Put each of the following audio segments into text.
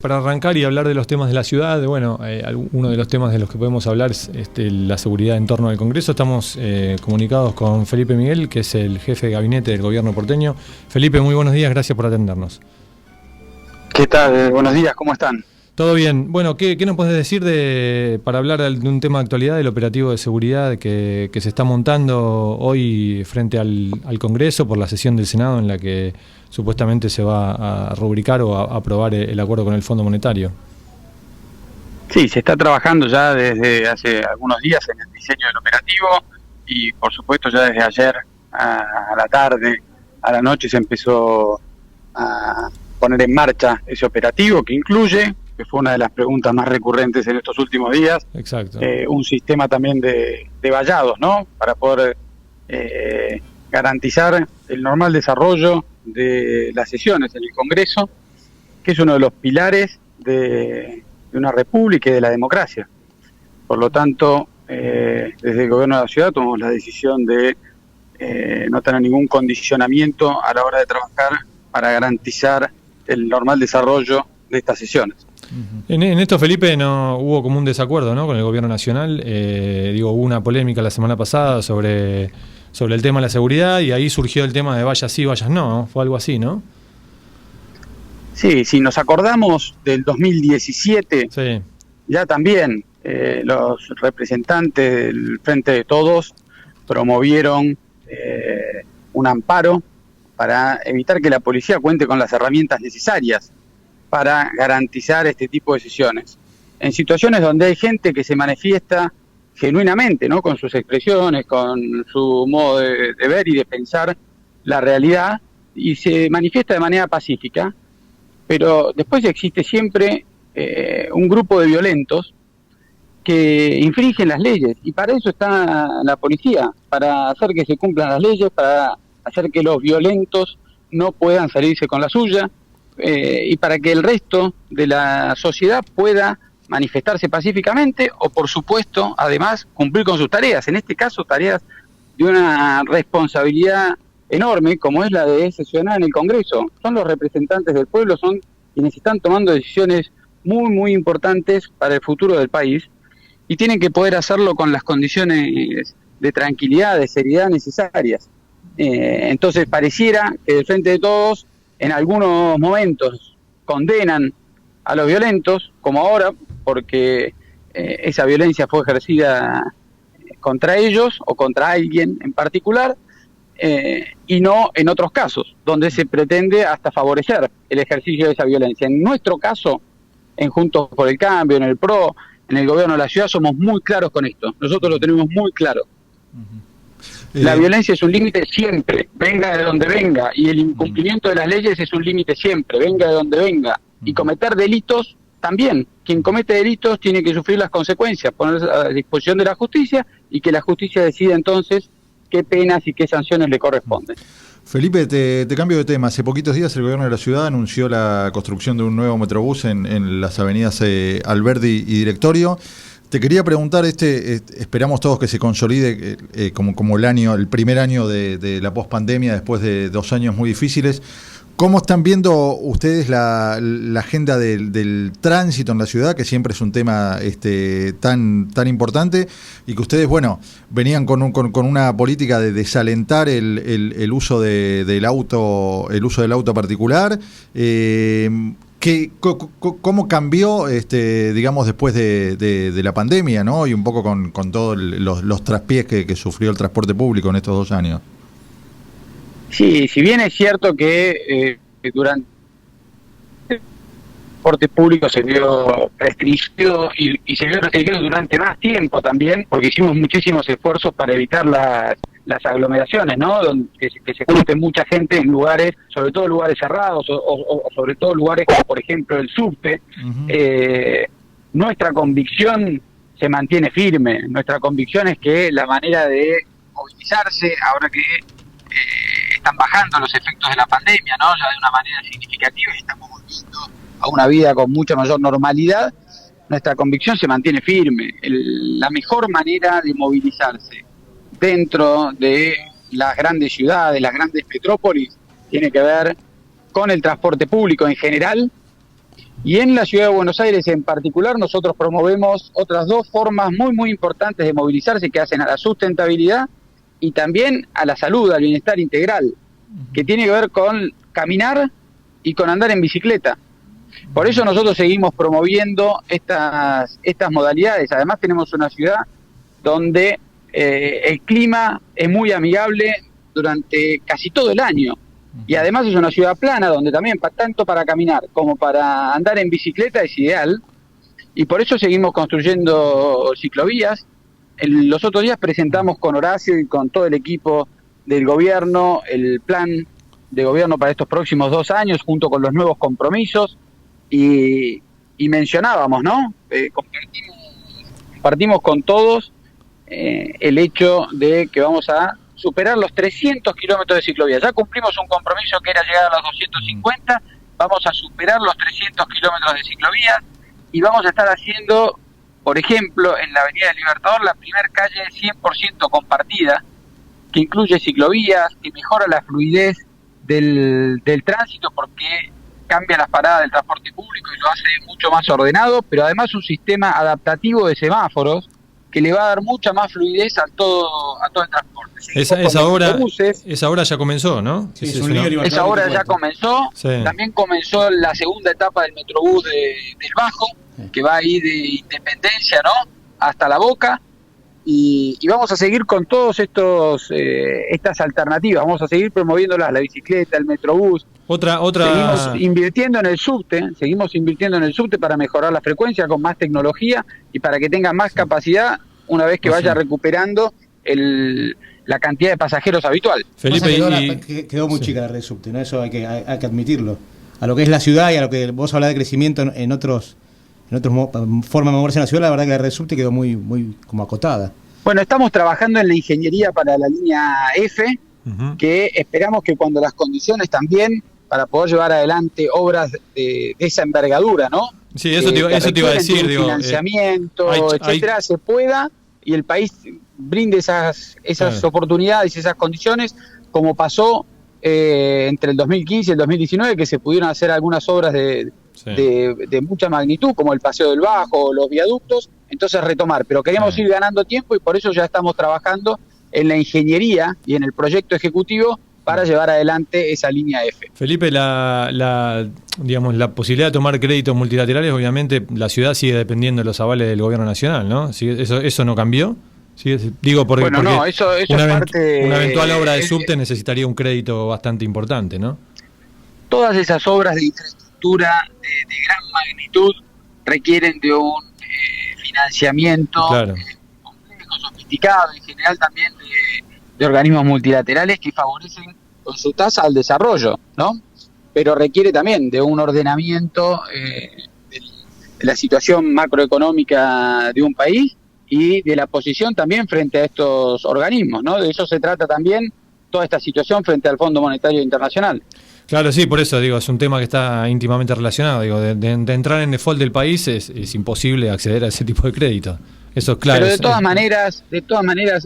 Para arrancar y hablar de los temas de la ciudad, uno de los temas de los que podemos hablar es la seguridad en torno al Congreso. Estamos comunicados con Felipe Miguel, que es el jefe de gabinete del gobierno porteño. Felipe, muy buenos días, gracias por atendernos. ¿Qué tal? Buenos días, ¿cómo están? Todo bien. Bueno, ¿qué nos podés decir para hablar de un tema de actualidad, del operativo de seguridad que se está montando hoy frente al Congreso por la sesión del Senado en la que supuestamente se va a rubricar o a aprobar el acuerdo con el Fondo Monetario? Sí, se está trabajando ya desde hace algunos días en el diseño del operativo y por supuesto ya desde ayer a la tarde, a la noche se empezó a poner en marcha ese operativo que incluye, que fue una de las preguntas más recurrentes en estos últimos días, exacto, un sistema también de vallados, ¿no? Para poder garantizar el normal desarrollo de las sesiones en el Congreso, que es uno de los pilares de una república y de la democracia. Por lo tanto, desde el gobierno de la ciudad tomamos la decisión de no tener ningún condicionamiento a la hora de trabajar para garantizar el normal desarrollo de estas sesiones. En esto, Felipe, no hubo como un desacuerdo, ¿no?, con el gobierno nacional. Hubo una polémica la semana pasada sobre el tema de la seguridad y ahí surgió el tema de vallas sí, vallas no. Fue algo así, ¿no? Sí, si nos acordamos del 2017, sí, ya también los representantes del Frente de Todos promovieron un amparo para evitar que la policía cuente con las herramientas necesarias para garantizar este tipo de sesiones. En situaciones donde hay gente que se manifiesta genuinamente, ¿no?, con sus expresiones, con su modo de ver y de pensar la realidad, y se manifiesta de manera pacífica, pero después existe siempre un grupo de violentos que infringen las leyes, y para eso está la policía, para hacer que se cumplan las leyes, para hacer que los violentos no puedan salirse con la suya, y para que el resto de la sociedad pueda manifestarse pacíficamente o, por supuesto, además, cumplir con sus tareas. En este caso, tareas de una responsabilidad enorme, como es la de sesionar en el Congreso. Son los representantes del pueblo, son quienes están tomando decisiones muy, muy importantes para el futuro del país y tienen que poder hacerlo con las condiciones de tranquilidad, de seriedad necesarias. Entonces, pareciera que del Frente de Todos, en algunos momentos condenan a los violentos, como ahora, porque esa violencia fue ejercida contra ellos o contra alguien en particular, y no en otros casos, donde se pretende hasta favorecer el ejercicio de esa violencia. En nuestro caso, en Juntos por el Cambio, en el PRO, en el gobierno de la ciudad, somos muy claros con esto. Nosotros lo tenemos muy claro. La violencia es un límite siempre, venga de donde venga, y el incumplimiento de las leyes es un límite siempre, venga de donde venga. Y cometer delitos también. Quien comete delitos tiene que sufrir las consecuencias, ponerse a disposición de la justicia y que la justicia decida entonces qué penas y qué sanciones le corresponden. Felipe, te cambio de tema. Hace poquitos días el gobierno de la ciudad anunció la construcción de un nuevo Metrobús en las avenidas Alberdi y Directorio. Te quería preguntar, esperamos todos que se consolide como el primer año de la pospandemia después de 2 años muy difíciles. ¿Cómo están viendo ustedes la agenda del tránsito en la ciudad, que siempre es un tema tan importante, y que ustedes, venían con una política de desalentar el uso del auto particular? ¿Cómo cambió, después de la pandemia, ¿no? Y un poco con todos los traspiés que sufrió el transporte público en estos 2 años. Sí, si bien es cierto que durante el transporte público se vio restringido y se vio restringido durante más tiempo también, porque hicimos muchísimos esfuerzos para evitar las aglomeraciones, ¿no? Que se junte mucha gente en lugares, sobre todo lugares cerrados o sobre todo lugares como por ejemplo el subte. Nuestra convicción se mantiene firme. Nuestra convicción es que la manera de movilizarse, ahora que están bajando los efectos de la pandemia, ¿no?, ya de una manera significativa, y estamos volviendo a una vida con mucha mayor normalidad, nuestra convicción se mantiene firme. La mejor manera de movilizarse dentro de las grandes ciudades, las grandes metrópolis, tiene que ver con el transporte público en general Y en la Ciudad de Buenos Aires en particular nosotros promovemos otras dos formas muy muy importantes de movilizarse que hacen a la sustentabilidad y también a la salud, al bienestar integral, que tiene que ver con caminar y con andar en bicicleta. Por eso nosotros seguimos promoviendo estas modalidades. Además tenemos una ciudad donde el clima es muy amigable durante casi todo el año. Y además es una ciudad plana donde también tanto para caminar como para andar en bicicleta es ideal. Y por eso seguimos construyendo ciclovías. Los otros días presentamos con Horacio y con todo el equipo del gobierno el plan de gobierno para estos próximos 2 años junto con los nuevos compromisos y mencionábamos, ¿no? Compartimos con todos el hecho de que vamos a superar los 300 kilómetros de ciclovías. Ya cumplimos un compromiso que era llegar a los 250, vamos a superar los 300 kilómetros de ciclovías y vamos a estar haciendo, por ejemplo, en la Avenida del Libertador, la primera calle 100% compartida, que incluye ciclovías, que mejora la fluidez del tránsito porque cambia las paradas del transporte público y lo hace mucho más ordenado, pero además un sistema adaptativo de semáforos que le va a dar mucha más fluidez a todo el transporte. Esa obra ya comenzó, ¿no? Sí, esa obra ya comenzó. Sí. También comenzó la segunda etapa del Metrobús del Bajo, que va ahí de Independencia, ¿no?, hasta La Boca. Y vamos a seguir con todos estas alternativas. Vamos a seguir promoviéndolas, la bicicleta, el Metrobús. Seguimos invirtiendo en el subte para mejorar la frecuencia con más tecnología y para que tenga más capacidad una vez que vaya recuperando la cantidad de pasajeros habitual. Felipe, quedó muy chica la red subte, ¿no? Eso hay que admitirlo. A lo que es la ciudad y a lo que vos hablás de crecimiento en otras formas de moverse en la ciudad, la verdad que la red subte quedó muy, muy como acotada. Bueno, estamos trabajando en la ingeniería para la línea F, que esperamos que cuando las condiciones también para poder llevar adelante obras de esa envergadura, ¿no? Sí, eso te iba a decir. Financiamiento, etcétera, se pueda y el país brinde esas oportunidades y esas condiciones, como pasó entre el 2015 y el 2019, que se pudieron hacer algunas obras de mucha magnitud, como el Paseo del Bajo, los viaductos, entonces retomar. Pero queremos ir ganando tiempo y por eso ya estamos trabajando en la ingeniería y en el proyecto ejecutivo para llevar adelante esa línea F. Felipe, la posibilidad de tomar créditos multilaterales, obviamente la ciudad sigue dependiendo de los avales del gobierno nacional, ¿no? ¿Eso no cambió? Digo, porque eso es parte... Una eventual obra de subte necesitaría un crédito bastante importante, ¿no? Todas esas obras de infraestructura de gran magnitud requieren de un financiamiento complejo, sofisticado, en general también de organismos multilaterales que favorecen con su tasa al desarrollo, ¿no? Pero requiere también de un ordenamiento de la situación macroeconómica de un país y de la posición también frente a estos organismos, ¿no? De eso se trata también toda esta situación frente al Fondo Monetario Internacional. Claro, sí, por eso digo, es un tema que está íntimamente relacionado. Digo, de entrar en default del país es imposible acceder a ese tipo de crédito. Eso es claro. Pero de todas maneras,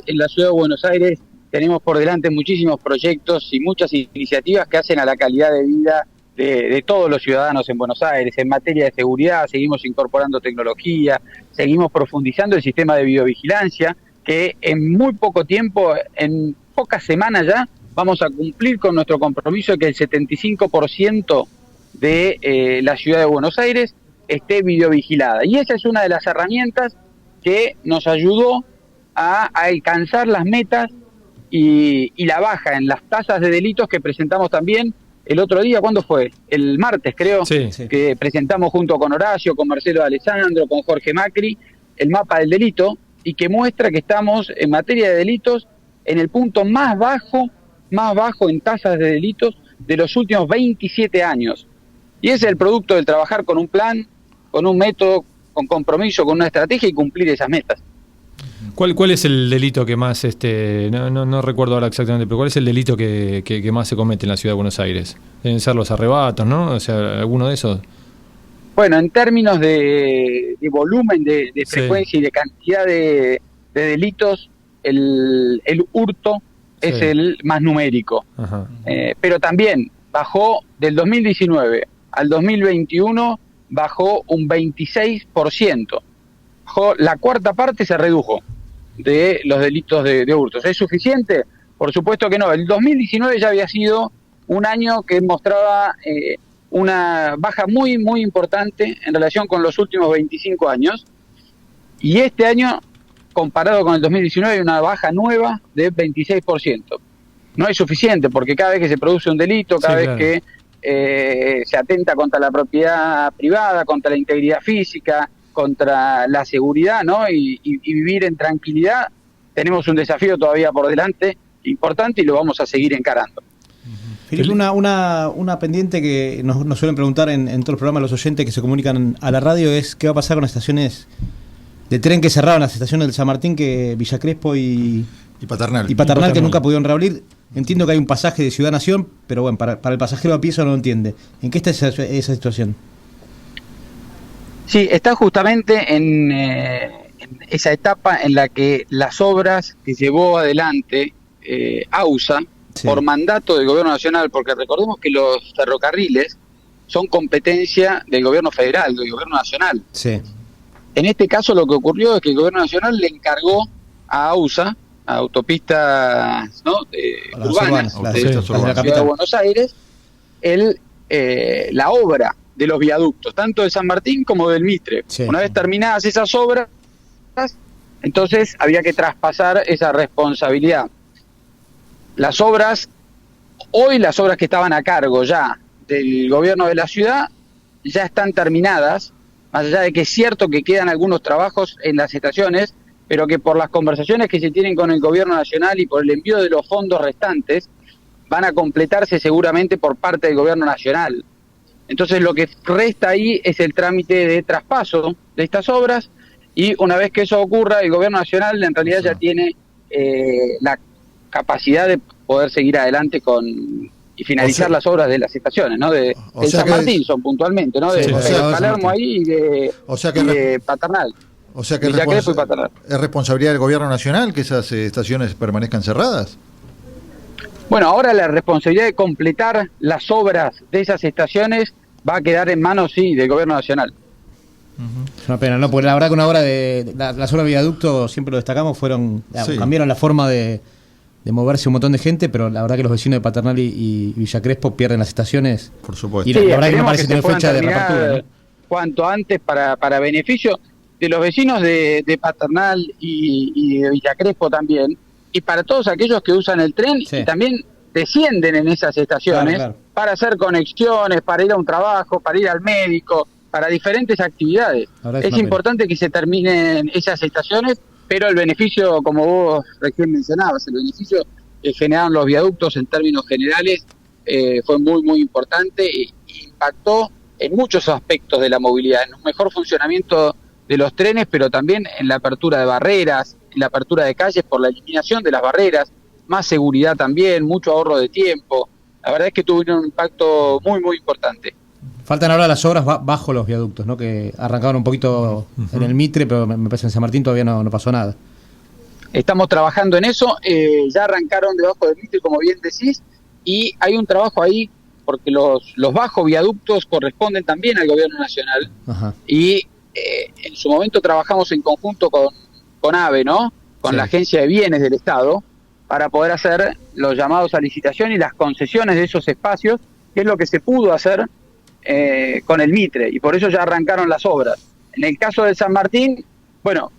en la Ciudad de Buenos Aires tenemos por delante muchísimos proyectos y muchas iniciativas que hacen a la calidad de vida de todos los ciudadanos en Buenos Aires. En materia de seguridad seguimos incorporando tecnología, seguimos profundizando el sistema de videovigilancia, que en muy poco tiempo, en pocas semanas ya, vamos a cumplir con nuestro compromiso de que el 75% de la Ciudad de Buenos Aires esté videovigilada. Y esa es una de las herramientas que nos ayudó a alcanzar las metas y la baja en las tasas de delitos que presentamos también el otro día. ¿Cuándo fue? El martes, creo, que presentamos junto con Horacio, con Marcelo Alessandro, con Jorge Macri, el mapa del delito, y que muestra que estamos en materia de delitos en el punto más bajo en tasas de delitos de los últimos 27 años. Y ese es el producto del trabajar con un plan, con un método, con compromiso, con una estrategia y cumplir esas metas. ¿Cuál es el delito que más, no recuerdo ahora exactamente, pero cuál es el delito que más se comete en la Ciudad de Buenos Aires? Deben ser los arrebatos, ¿no? O sea, ¿alguno de esos? Bueno, en términos de volumen, de frecuencia y de cantidad de delitos, el hurto es el más numérico. Pero también bajó del 2019 al 2021 bajó un 26%. La cuarta parte se redujo de los delitos de hurtos. ¿Es suficiente? Por supuesto que no. El 2019 ya había sido un año que mostraba una baja muy, muy importante en relación con los últimos 25 años. Y este año, comparado con el 2019, hay una baja nueva de 26%. No es suficiente, porque cada vez que se produce un delito, cada vez que se atenta contra la propiedad privada, contra la integridad física, contra la seguridad, ¿no? Y vivir en tranquilidad, tenemos un desafío todavía por delante importante y lo vamos a seguir encarando. Felipe, una pendiente que nos suelen preguntar en todos los programas los oyentes que se comunican a la radio es qué va a pasar con las estaciones de tren que cerraron, las estaciones del San Martín, que Villa Crespo y Paternal, que nunca pudieron reabrir. Entiendo que hay un pasaje de Ciudad Nación, pero bueno, para el pasajero a pie eso no lo entiende. ¿En qué está esa situación? Sí, está justamente en esa etapa en la que las obras que llevó adelante AUSA, por mandato del gobierno nacional, porque recordemos que los ferrocarriles son competencia del gobierno federal, del gobierno nacional. Sí. En este caso lo que ocurrió es que el gobierno nacional le encargó a AUSA, a autopistas, ¿no? urbanas, de la ciudad de Buenos Aires, la obra de los viaductos, tanto de San Martín como del Mitre. Sí. Una vez terminadas esas obras, entonces había que traspasar esa responsabilidad. Hoy las obras que estaban a cargo ya del gobierno de la ciudad ya están terminadas, más allá de que es cierto que quedan algunos trabajos en las estaciones, pero que por las conversaciones que se tienen con el gobierno nacional y por el envío de los fondos restantes, van a completarse seguramente por parte del gobierno nacional. Entonces lo que resta ahí es el trámite de traspaso de estas obras, y una vez que eso ocurra, el gobierno nacional en realidad ya tiene la capacidad de poder seguir adelante y finalizar las obras de las estaciones, ¿no? De San Martín son puntualmente, ¿no? De Palermo ahí y de Paternal. O sea que es responsabilidad del gobierno nacional que esas estaciones permanezcan cerradas. Bueno, ahora la responsabilidad de completar las obras de esas estaciones va a quedar en manos, sí, del gobierno nacional. Es una pena, ¿no? Porque la verdad que una obra de las obras de viaducto, siempre lo destacamos, cambiaron la forma de moverse un montón de gente, pero la verdad que los vecinos de Paternal y Villa Crespo pierden las estaciones. Por supuesto. Y la verdad que no parece tener fecha de reapertura, ¿no? Cuanto antes para beneficio de los vecinos de Paternal y de Villa Crespo también, y para todos aquellos que usan el tren y también descienden en esas estaciones para hacer conexiones, para ir a un trabajo, para ir al médico, para diferentes actividades. Es importante que se terminen esas estaciones, pero el beneficio, como vos recién mencionabas, el beneficio que generaron los viaductos en términos generales fue muy, muy importante e impactó en muchos aspectos de la movilidad, en un mejor funcionamiento de los trenes, pero también en la apertura de barreras, en la apertura de calles por la eliminación de las barreras, más seguridad también, mucho ahorro de tiempo. La verdad es que tuvieron un impacto muy, muy importante. Faltan ahora las obras bajo los viaductos, ¿no? Que arrancaron un poquito en el Mitre, pero me parece que en San Martín todavía no pasó nada. Estamos trabajando en eso, ya arrancaron debajo del Mitre, como bien decís, y hay un trabajo ahí, porque los bajos viaductos corresponden también al gobierno nacional. Ajá. Y en su momento trabajamos en conjunto con AVE, ¿no? Con la Agencia de Bienes del Estado, para poder hacer los llamados a licitación y las concesiones de esos espacios, que es lo que se pudo hacer con el Mitre, y por eso ya arrancaron las obras. En el caso de San Martín, bueno,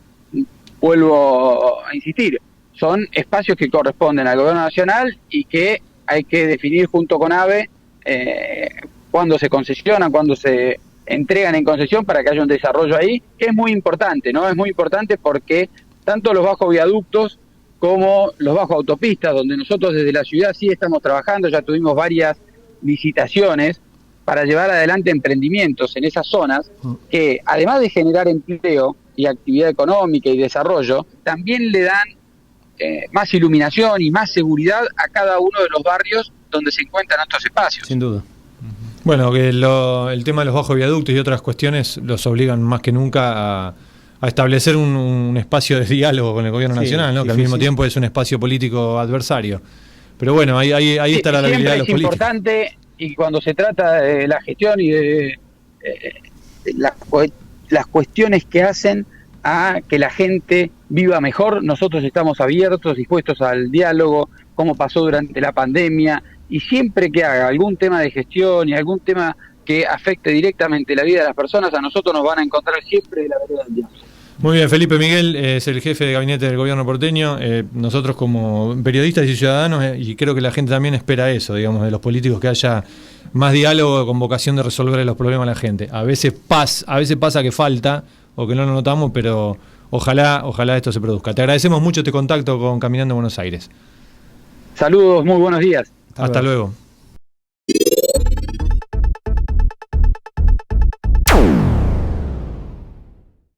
vuelvo a insistir, son espacios que corresponden al gobierno nacional y que hay que definir junto con AVE cuándo se concesionan, cuándo se entregan en concesión para que haya un desarrollo ahí, que es muy importante, ¿no? Es muy importante porque tanto los bajos viaductos como los bajos autopistas, donde nosotros desde la ciudad sí estamos trabajando, ya tuvimos varias licitaciones para llevar adelante emprendimientos en esas zonas que, además de generar empleo y actividad económica y desarrollo, también le dan más iluminación y más seguridad a cada uno de los barrios donde se encuentran estos espacios. Sin duda. Bueno, que el tema de los bajos viaductos y otras cuestiones los obligan más que nunca a establecer un espacio de diálogo con el gobierno nacional, ¿no? Que al mismo tiempo es un espacio político adversario. Pero bueno, ahí está la debilidad de los políticos. Es importante, y cuando se trata de la gestión y de las cuestiones que hacen a que la gente viva mejor. Nosotros estamos abiertos, dispuestos al diálogo, como pasó durante la pandemia, y siempre que haga algún tema de gestión y algún tema que afecte directamente la vida de las personas, a nosotros nos van a encontrar siempre de la vereda del diálogo. Muy bien, Felipe Miguel es el jefe de gabinete del gobierno porteño. Nosotros como periodistas y ciudadanos, y creo que la gente también espera eso, digamos, de los políticos, que haya más diálogo con vocación de resolver los problemas a la gente. A veces pasa que falta o que no lo notamos, pero ojalá esto se produzca. Te agradecemos mucho este contacto con Caminando Buenos Aires. Saludos, muy buenos días. Hasta luego.